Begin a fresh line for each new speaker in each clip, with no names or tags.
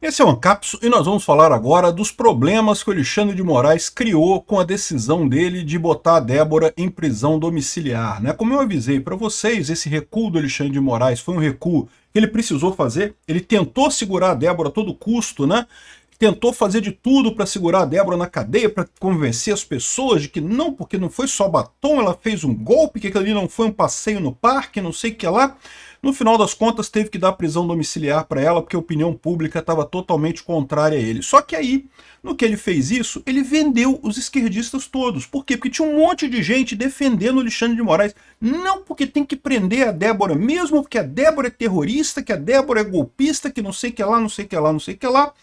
Esse é o Ancapso e nós vamos falar agora dos problemas que o Alexandre de Moraes criou com a decisão dele de botar a Débora em prisão domiciliar, né? Como eu avisei para vocês, esse recuo do Alexandre de Moraes foi um recuo que ele precisou fazer. Ele tentou segurar a Débora a todo custo, né? Tentou fazer de tudo para segurar a Débora na cadeia, para convencer as pessoas de que não, porque não foi só batom, ela fez um golpe, que aquilo ali não foi um passeio no parque, não sei o que lá. No final das contas, teve que dar prisão domiciliar para ela, porque a opinião pública estava totalmente contrária a ele. Só que aí, no que ele fez isso, ele vendeu os esquerdistas todos. Por quê? Porque tinha um monte de gente defendendo o Alexandre de Moraes. Não porque tem que prender a Débora mesmo, porque a Débora é terrorista, que a Débora é golpista, que não sei o que lá, não sei o que lá, não sei o que lá.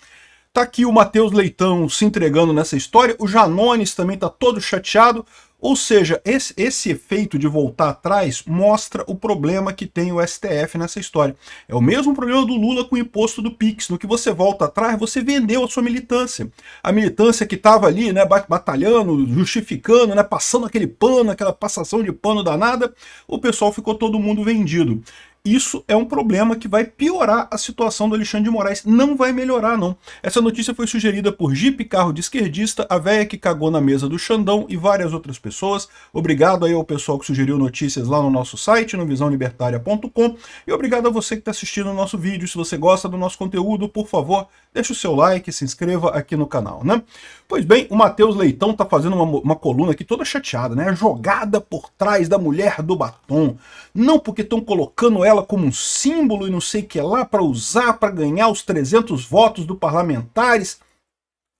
Tá aqui o Matheus Leitão se entregando nessa história, o Janones também tá todo chateado, ou seja, esse efeito de voltar atrás mostra o problema que tem o STF nessa história. É o mesmo problema do Lula com o imposto do PIX, no que você volta atrás, você vendeu a sua militância. A militância que estava ali, né, batalhando, justificando, né, passando aquele pano, aquela passação de pano danada, o pessoal ficou todo mundo vendido. Isso é um problema que vai piorar a situação do Alexandre de Moraes. Não vai melhorar, não. Essa notícia foi sugerida por Jeep Carro de Esquerdista, a véia que cagou na mesa do Xandão e várias outras pessoas. Obrigado aí ao pessoal que sugeriu notícias lá no nosso site, no visãolibertaria.com. E obrigado a você que está assistindo o nosso vídeo. Se você gosta do nosso conteúdo, por favor, deixa o seu like e se inscreva aqui no canal, né? Pois bem, o Matheus Leitão está fazendo uma coluna aqui toda chateada, né? Jogada por trás da mulher do batom. Não porque estão colocando ela como um símbolo e não sei o que lá para usar para ganhar os 300 votos do parlamentares.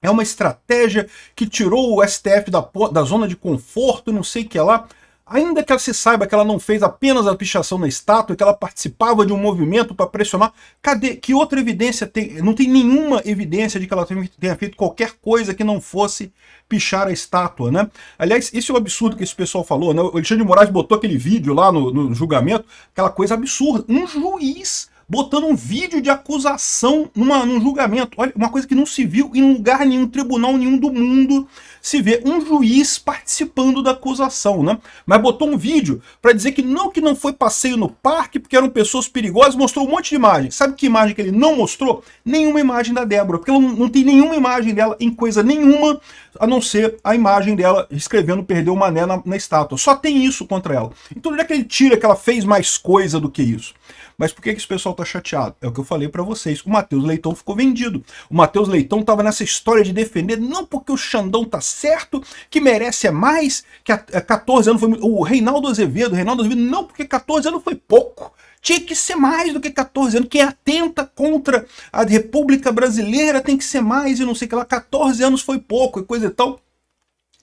É uma estratégia que tirou o STF da zona de conforto e não sei o que lá. Ainda que ela se saiba que ela não fez apenas a pichação na estátua, que ela participava de um movimento para pressionar, cadê? Que outra evidência tem? Não tem nenhuma evidência de que ela tenha feito qualquer coisa que não fosse pichar a estátua, né? Aliás, esse é o absurdo que esse pessoal falou, né? O Alexandre de Moraes botou aquele vídeo lá no julgamento, aquela coisa absurda. Um juiz botando um vídeo de acusação num julgamento. Olha, uma coisa que não se viu em lugar nenhum, tribunal nenhum do mundo, se vê um juiz participando da acusação, né? Mas botou um vídeo para dizer que não foi passeio no parque, porque eram pessoas perigosas, mostrou um monte de imagem. Sabe que imagem que ele não mostrou? Nenhuma imagem da Débora, porque ela não tem nenhuma imagem dela em coisa nenhuma, a não ser a imagem dela escrevendo "perdeu o mané" na estátua. Só tem isso contra ela. Então onde é que ele tira que ela fez mais coisa do que isso? Mas por que esse pessoal tá chateado? É o que eu falei para vocês. O Matheus Leitão ficou vendido. O Matheus Leitão tava nessa história de defender, não porque o Xandão tá certo, que merece mais, que há 14 anos foi... O Reinaldo Azevedo, não, porque 14 anos foi pouco. Tinha que ser mais do que 14 anos. Quem atenta contra a República Brasileira tem que ser mais e não sei o que lá. 14 anos foi pouco e coisa e tal.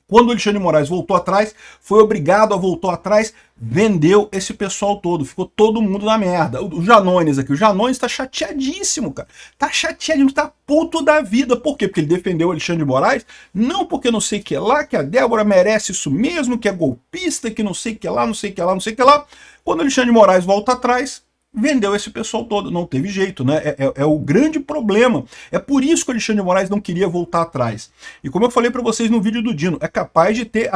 Quando o Alexandre de Moraes voltou atrás, foi obrigado a voltar atrás, vendeu esse pessoal todo, ficou todo mundo na merda. O Janones aqui, o Janones tá chateadíssimo, cara. Tá chateadíssimo, tá puto da vida. Por quê? Porque ele defendeu o Alexandre de Moraes, não porque não sei o que lá, que a Débora merece isso mesmo, que é golpista, que não sei o que lá, não sei o que lá, não sei o que lá. Quando o Alexandre de Moraes volta atrás, vendeu esse pessoal todo, não teve jeito, né? É o grande problema. É por isso que o Alexandre de Moraes não queria voltar atrás. E como eu falei para vocês no vídeo do Dino, é capaz de ter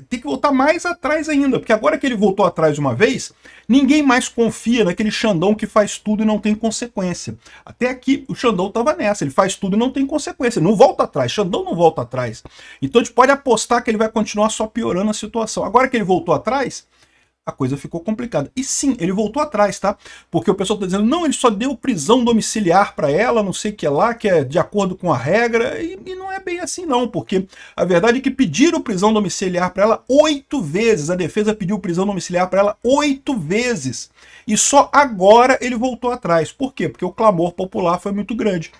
que voltar mais atrás ainda, porque agora que ele voltou atrás uma vez, ninguém mais confia naquele Xandão que faz tudo e não tem consequência. Até aqui o Xandão estava nessa, ele faz tudo e não tem consequência, não volta atrás, Xandão não volta atrás. Então a gente pode apostar que ele vai continuar só piorando a situação. Agora que ele voltou atrás, a coisa ficou complicada. E sim, ele voltou atrás, tá? Porque o pessoal tá dizendo, não, ele só deu prisão domiciliar para ela, não sei o que lá, que é de acordo com a regra, e não é bem assim não, porque a verdade é que pediram prisão domiciliar para ela 8 vezes, a defesa pediu prisão domiciliar para ela 8 vezes, e só agora ele voltou atrás. Por quê? Porque o clamor popular foi muito grande.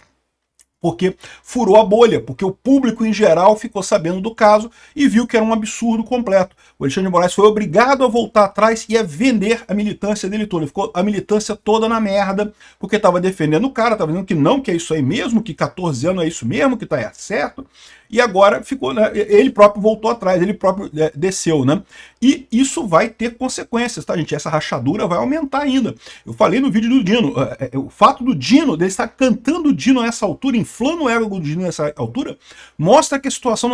Porque furou a bolha, porque o público em geral ficou sabendo do caso e viu que era um absurdo completo. O Alexandre de Moraes foi obrigado a voltar atrás e a vender a militância dele toda. Ficou a militância toda na merda, porque estava defendendo o cara, estava dizendo que não, que é isso aí mesmo, que 14 anos é isso mesmo, que tá certo. E agora ficou, né, ele próprio voltou atrás, ele próprio desceu, né? E isso vai ter consequências, tá, gente? Essa rachadura vai aumentar ainda. Eu falei no vídeo do Dino, o fato do Dino, dele estar cantando o Dino a essa altura em inflando o ego do Dino nessa altura, mostra que a situação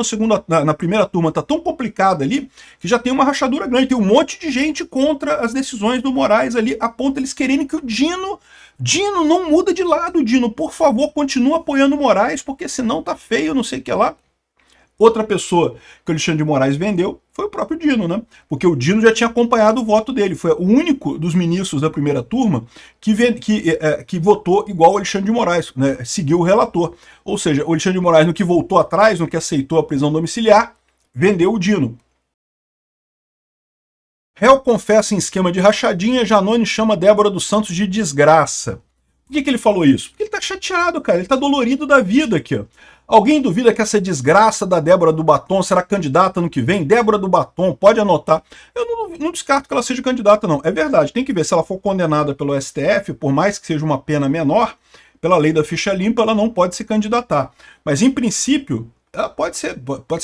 na primeira turma tá tão complicada ali, que já tem uma rachadura grande, tem um monte de gente contra as decisões do Moraes ali, a ponto de eles quererem que o Dino, não muda de lado, Dino, por favor, continua apoiando o Moraes, porque senão tá feio, não sei o que lá. Outra pessoa que o Alexandre de Moraes vendeu foi o próprio Dino, né? Porque o Dino já tinha acompanhado o voto dele. Foi o único dos ministros da primeira turma que votou igual o Alexandre de Moraes, né? Seguiu o relator. Ou seja, o Alexandre de Moraes, no que voltou atrás, no que aceitou a prisão domiciliar, vendeu o Dino. Réu confessa em esquema de rachadinha, Janone chama Débora dos Santos de desgraça. Por que ele falou isso? Porque ele tá chateado, cara. Ele tá dolorido da vida aqui, ó. Alguém duvida que essa desgraça da Débora do Batom será candidata no que vem? Débora do Batom, pode anotar. Eu não descarto que ela seja candidata, não. É verdade, tem que ver se ela for condenada pelo STF, por mais que seja uma pena menor, pela lei da ficha limpa, ela não pode se candidatar. Mas, em princípio, ela pode ser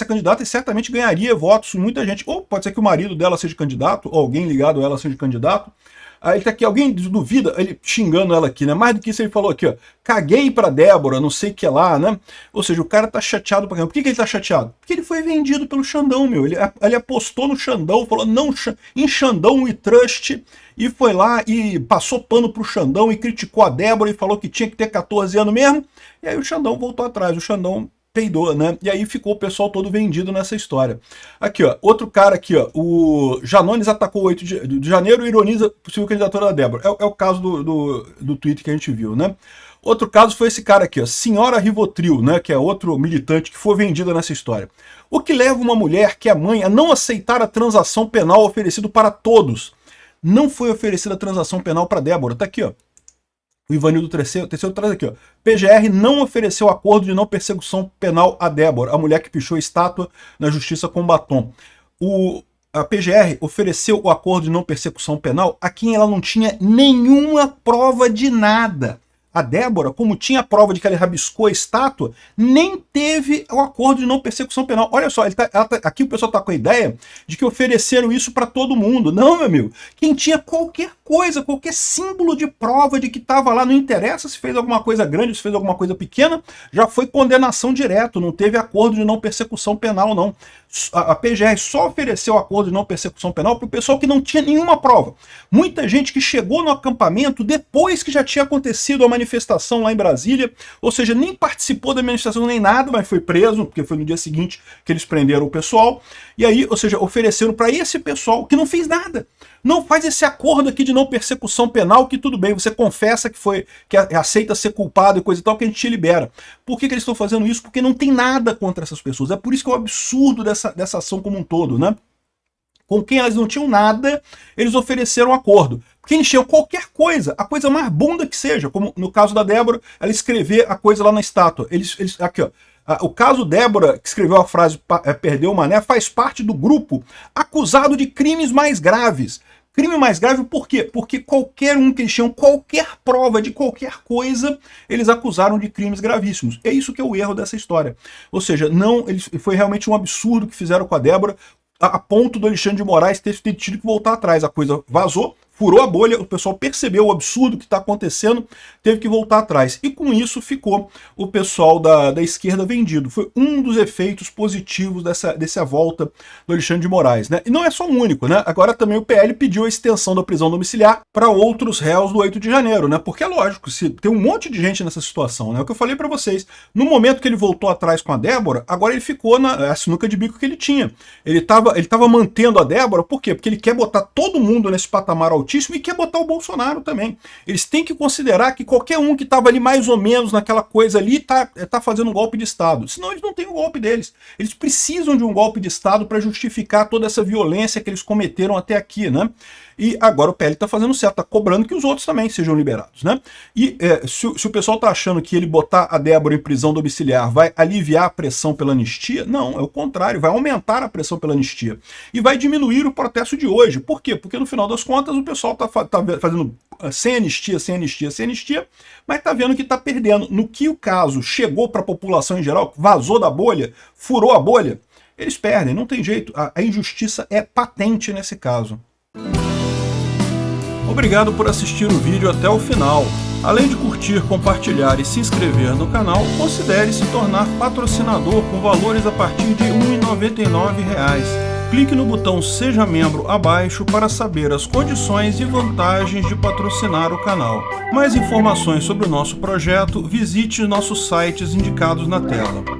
candidata e certamente ganharia votos com muita gente. Ou pode ser que o marido dela seja candidato, ou alguém ligado a ela seja candidato. Aí tá aqui, alguém duvida, ele xingando ela aqui, né? Mais do que isso ele falou aqui, ó, caguei pra Débora, não sei o que lá, né? Ou seja, o cara tá chateado pra caramba. Por que ele tá chateado? Porque ele foi vendido pelo Xandão, meu. Ele apostou no Xandão, falou, não, em Xandão we trust, e foi lá e passou pano pro Xandão e criticou a Débora e falou que tinha que ter 14 anos mesmo. E aí o Xandão voltou atrás, o Xandão peidou, né? E aí ficou o pessoal todo vendido nessa história. Aqui, ó, outro cara aqui, ó, o Janones atacou o 8 de janeiro e ironiza a possível candidatura da Débora. É o caso do tweet que a gente viu, né? Outro caso foi esse cara aqui, ó, Senhora Rivotril, né? Que é outro militante que foi vendida nessa história. O que leva uma mulher que é mãe a não aceitar a transação penal oferecida para todos? Não foi oferecida a transação penal para Débora. Tá aqui, ó. O Ivanildo terceiro traz aqui, ó. PGR não ofereceu acordo de não persecução penal a Débora, a mulher que pichou estátua na justiça com batom. A PGR ofereceu o acordo de não persecução penal a quem ela não tinha nenhuma prova de nada. A Débora, como tinha prova de que ela rabiscou a estátua, nem teve o acordo de não persecução penal. Olha só, aqui o pessoal está com a ideia de que ofereceram isso para todo mundo. Não, meu amigo. Quem tinha qualquer coisa, qualquer símbolo de prova de que estava lá, não interessa se fez alguma coisa grande, se fez alguma coisa pequena, já foi condenação direto, não teve acordo de não persecução penal, não. A PGR só ofereceu acordo de não persecução penal para o pessoal que não tinha nenhuma prova. Muita gente que chegou no acampamento depois que já tinha acontecido a manifestação lá em Brasília, ou seja, nem participou da manifestação nem nada, mas foi preso, porque foi no dia seguinte que eles prenderam o pessoal, e aí, ou seja, ofereceram para esse pessoal que não fez nada. Não faz esse acordo aqui de não persecução penal, que tudo bem, você confessa que aceita ser culpado e coisa e tal, que a gente te libera. Por que eles estão fazendo isso? Porque não tem nada contra essas pessoas. É por isso que é o absurdo dessa ação como um todo, né? Com quem elas não tinham nada, eles ofereceram um acordo. Quem encheu qualquer coisa, a coisa mais bunda que seja, como no caso da Débora, ela escrever a coisa lá na estátua. Aqui, ó. O caso Débora, que escreveu a frase perdeu o mané, faz parte do grupo acusado de crimes mais graves. Crime mais grave por quê? Porque qualquer um que eles tinham qualquer prova de qualquer coisa, eles acusaram de crimes gravíssimos. É isso que é o erro dessa história. Ou seja, foi realmente um absurdo que fizeram com a Débora, a ponto do Alexandre de Moraes ter tido que voltar atrás. A coisa vazou, furou a bolha, o pessoal percebeu o absurdo que está acontecendo, teve que voltar atrás. E com isso ficou o pessoal da esquerda vendido. Foi um dos efeitos positivos dessa volta do Alexandre de Moraes, né? E não é só o único, né? Agora também o PL pediu a extensão da prisão domiciliar para outros réus do 8 de janeiro, né? Porque é lógico, se tem um monte de gente nessa situação, né? O que eu falei para vocês, no momento que ele voltou atrás com a Débora, agora ele ficou na sinuca de bico que ele tinha. Ele tava mantendo a Débora, por quê? Porque ele quer botar todo mundo nesse patamar altíssimo e quer botar o Bolsonaro também. Eles têm que considerar que qualquer um que estava ali mais ou menos naquela coisa ali tá fazendo um golpe de Estado. Senão eles não têm o golpe deles. Eles precisam de um golpe de Estado para justificar toda essa violência que eles cometeram até aqui, né? E agora o PL está fazendo certo, está cobrando que os outros também sejam liberados, né? E se o pessoal está achando que ele botar a Débora em prisão domiciliar vai aliviar a pressão pela anistia, não, é o contrário, vai aumentar a pressão pela anistia. E vai diminuir o protesto de hoje. Por quê? Porque no final das contas o pessoal está fazendo sem anistia, mas está vendo que está perdendo. No que o caso chegou para a população em geral, vazou da bolha, furou a bolha, eles perdem, não tem jeito. A injustiça é patente nesse caso. Obrigado por assistir o vídeo até o final. Além de curtir, compartilhar e se inscrever no canal, considere se tornar patrocinador com valores a partir de R$ 1,99. Clique no botão Seja Membro abaixo para saber as condições e vantagens de patrocinar o canal. Mais informações sobre o nosso projeto, visite nossos sites indicados na tela.